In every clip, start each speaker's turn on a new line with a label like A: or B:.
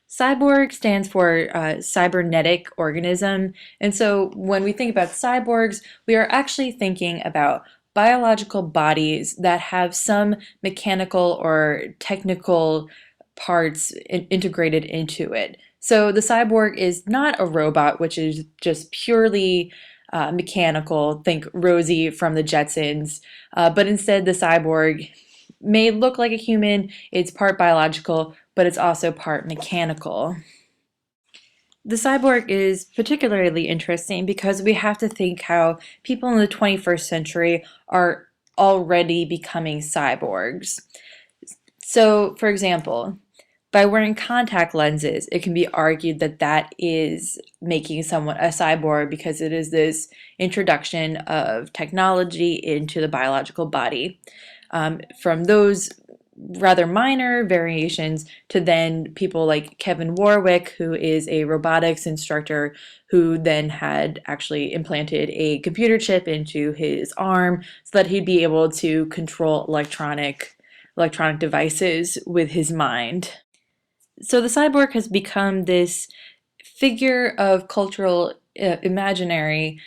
A: Cyborg stands for cybernetic organism, and so when we think about cyborgs, we are actually thinking about biological bodies that have some mechanical or technical parts integrated into it. So the cyborg is not a robot, which is just purely mechanical, think Rosie from the Jetsons, but instead the cyborg may look like a human, it's part biological, but it's also part mechanical. The cyborg is particularly interesting because we have to think how people in the 21st century are already becoming cyborgs. So, for example, by wearing contact lenses, it can be argued that that is making someone a cyborg because it is this introduction of technology into the biological body. From those rather minor variations to then people like Kevin Warwick, who is a robotics instructor who then had actually implanted a computer chip into his arm so that he'd be able to control electronic devices with his mind. So the cyborg has become this figure of cultural imaginary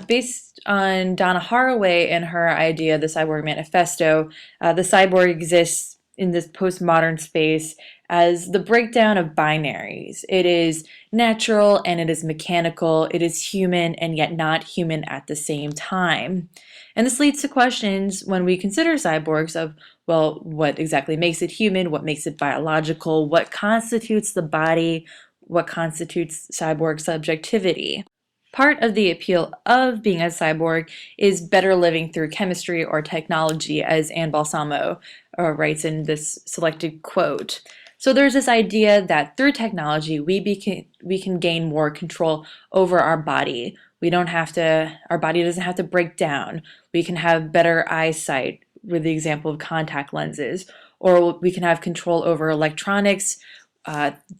A: based on Donna Haraway and her idea, the Cyborg Manifesto. The cyborg exists in this postmodern space as the breakdown of binaries. It is natural and it is mechanical. It is human and yet not human at the same time. And this leads to questions when we consider cyborgs of, well, what exactly makes it human? What makes it biological? What constitutes the body? What constitutes cyborg subjectivity? Part of the appeal of being a cyborg is better living through chemistry or technology, as Anne Balsamo writes in this selected quote. So there's this idea that through technology, we can gain more control over our body. Our body doesn't have to break down. We can have better eyesight, with the example of contact lenses, or we can have control over electronics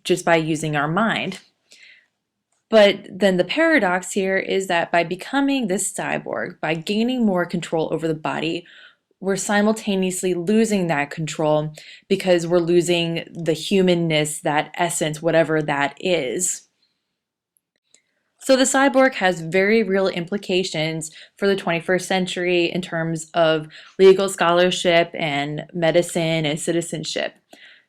A: just by using our mind. But then the paradox here is that by becoming this cyborg, by gaining more control over the body, we're simultaneously losing that control because we're losing the humanness, that essence, whatever that is. So the cyborg has very real implications for the 21st century in terms of legal scholarship and medicine and citizenship.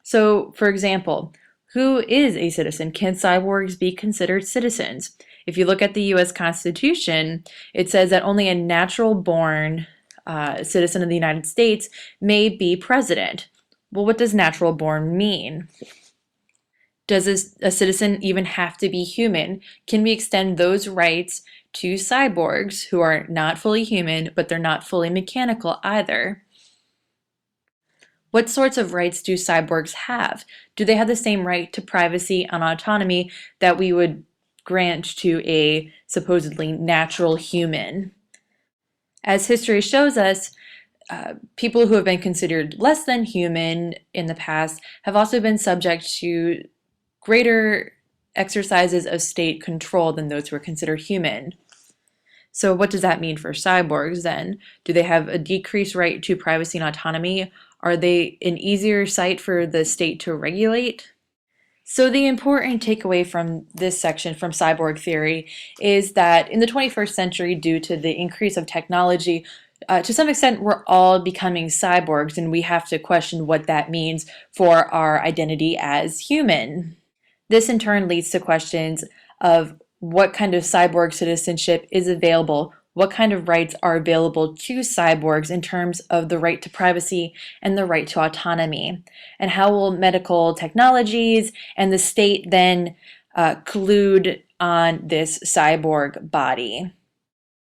A: So, for example, who is a citizen? Can cyborgs be considered citizens? If you look at the US Constitution, it says that only a natural-born citizen of the United States may be president. Well, what does natural-born mean? Does a citizen even have to be human? Can we extend those rights to cyborgs who are not fully human, but they're not fully mechanical either? What sorts of rights do cyborgs have? Do they have the same right to privacy and autonomy that we would grant to a supposedly natural human? As history shows us, people who have been considered less than human in the past have also been subject to greater exercises of state control than those who are considered human. So what does that mean for cyborgs then? Do they have a decreased right to privacy and autonomy? Are they an easier site for the state to regulate? So the important takeaway from this section from cyborg theory is that in the 21st century, due to the increase of technology, to some extent, we're all becoming cyborgs, and we have to question what that means for our identity as human. This in turn leads to questions of what kind of cyborg citizenship is available, what kind of rights are available to cyborgs in terms of the right to privacy and the right to autonomy, and how will medical technologies and the state then collude on this cyborg body.